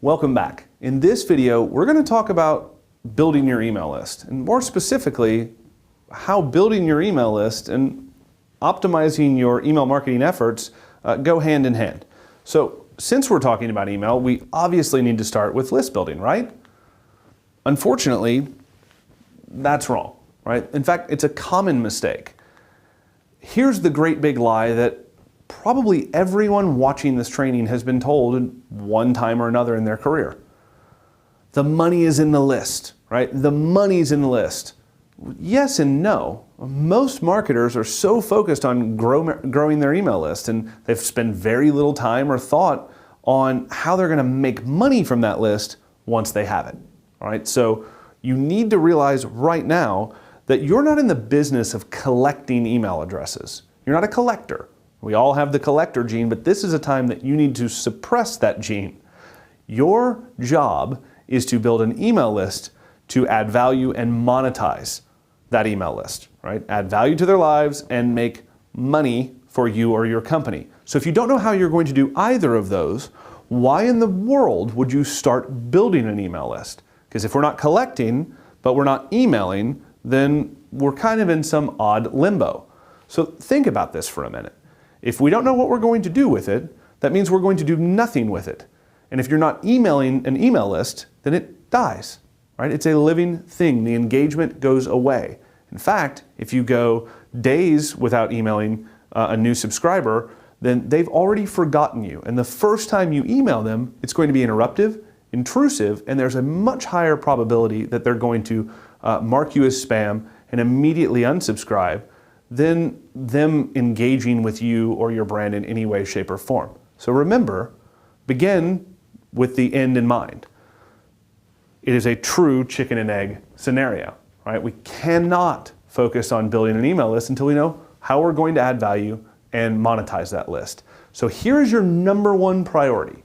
Welcome back. In this video, we're going to talk about building your email list, and more specifically, how building your email list and optimizing your email marketing efforts go hand in hand. So since we're talking about email, we obviously need to start with list building, right? Unfortunately, that's wrong, right? In fact, it's a common mistake. Here's the great big lie that probably everyone watching this training has been told one time or another in their career. The money is in the list, right? The money's in the list. Yes and no. Most marketers are so focused on growing their email list, and they've spent very little time or thought on how they're going to make money from that list once they have it. All right, so you need to realize right now that you're not in the business of collecting email addresses. You're not a collector. We all have the collector gene, but this is a time that you need to suppress that gene. Your job is to build an email list to add value and monetize that email list, right? Add value to their lives and make money for you or your company. So if you don't know how you're going to do either of those, why in the world would you start building an email list? Because if we're not collecting, but we're not emailing, then we're kind of in some odd limbo. So think about this for a minute. If we don't know what we're going to do with it, that means we're going to do nothing with it. And if you're not emailing an email list, then it dies, right? It's a living thing. The engagement goes away. In fact, if you go days without emailing a new subscriber, then they've already forgotten you. And the first time you email them, it's going to be interruptive, intrusive, and there's a much higher probability that they're going to mark you as spam and immediately unsubscribe than them engaging with you or your brand in any way, shape, or form. So remember, begin with the end in mind. It is a true chicken and egg scenario, right? We cannot focus on building an email list until we know how we're going to add value and monetize that list. So here is your number one priority: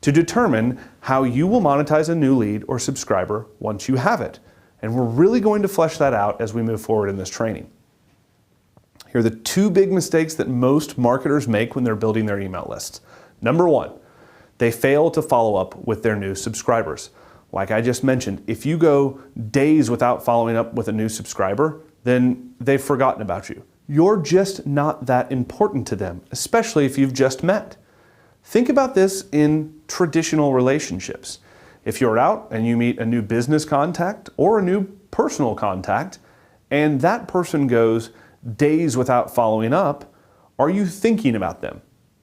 to determine how you will monetize a new lead or subscriber once you have it. And we're really going to flesh that out as we move forward in this training. Here are the two big mistakes that most marketers make when they're building their email lists. Number one, they fail to follow up with their new subscribers. Like I just mentioned, if you go days without following up with a new subscriber, then they've forgotten about you. You're just not that important to them, especially if you've just met. Think about this in traditional relationships. If you're out and you meet a new business contact or a new personal contact, and that person goes days without following up, are you thinking about them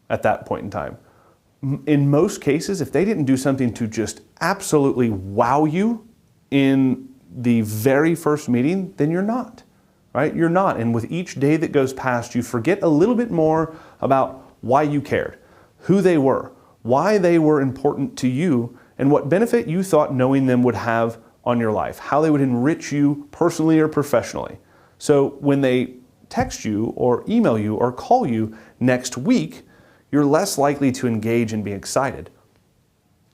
at that point in time? In most cases, if they didn't do something to just absolutely wow you in the very first meeting, then you're not, right? You're not. And with each day that goes past, you forget a little bit more about why you cared, who they were, why they were important to you, and what benefit you thought knowing them would have on your life, how they would enrich you personally or professionally. So when they text you or email you or call you next week, you're less likely to engage and be excited.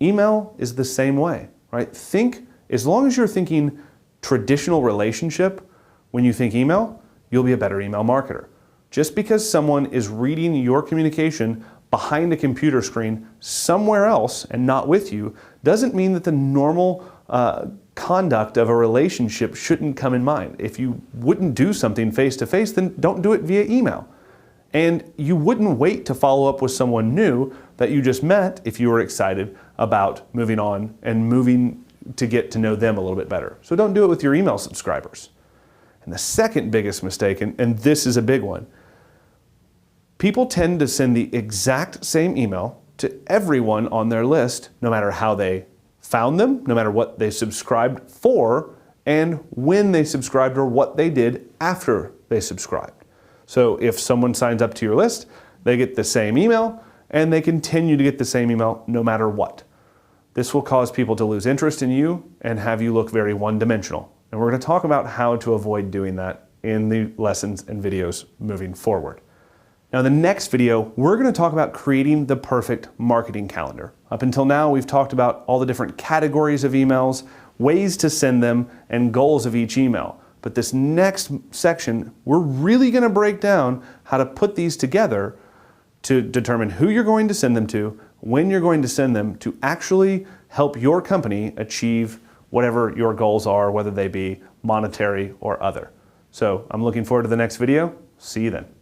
Email is the same way, right? Think, as long as you're thinking traditional relationship, when you think email, you'll be a better email marketer. Just because someone is reading your communication behind a computer screen somewhere else and not with you, doesn't mean that the normal conduct of a relationship shouldn't come in mind. If you wouldn't do something face-to-face, then don't do it via email. And you wouldn't wait to follow up with someone new that you just met if you were excited about moving on and moving to get to know them a little bit better. So don't do it with your email subscribers. And the second biggest mistake, and this is a big one, people tend to send the exact same email to everyone on their list, no matter how they found them, no matter what they subscribed for, and when they subscribed or what they did after they subscribed. So if someone signs up to your list, they get the same email, and they continue to get the same email no matter what. This will cause people to lose interest in you and have you look very one-dimensional. And we're going to talk about how to avoid doing that in the lessons and videos moving forward. Now, in the next video, we're going to talk about creating the perfect marketing calendar. Up until now, we've talked about all the different categories of emails, ways to send them, and goals of each email. But this next section, we're really going to break down how to put these together to determine who you're going to send them to, when you're going to send them to actually help your company achieve whatever your goals are, whether they be monetary or other. So I'm looking forward to the next video. See you then.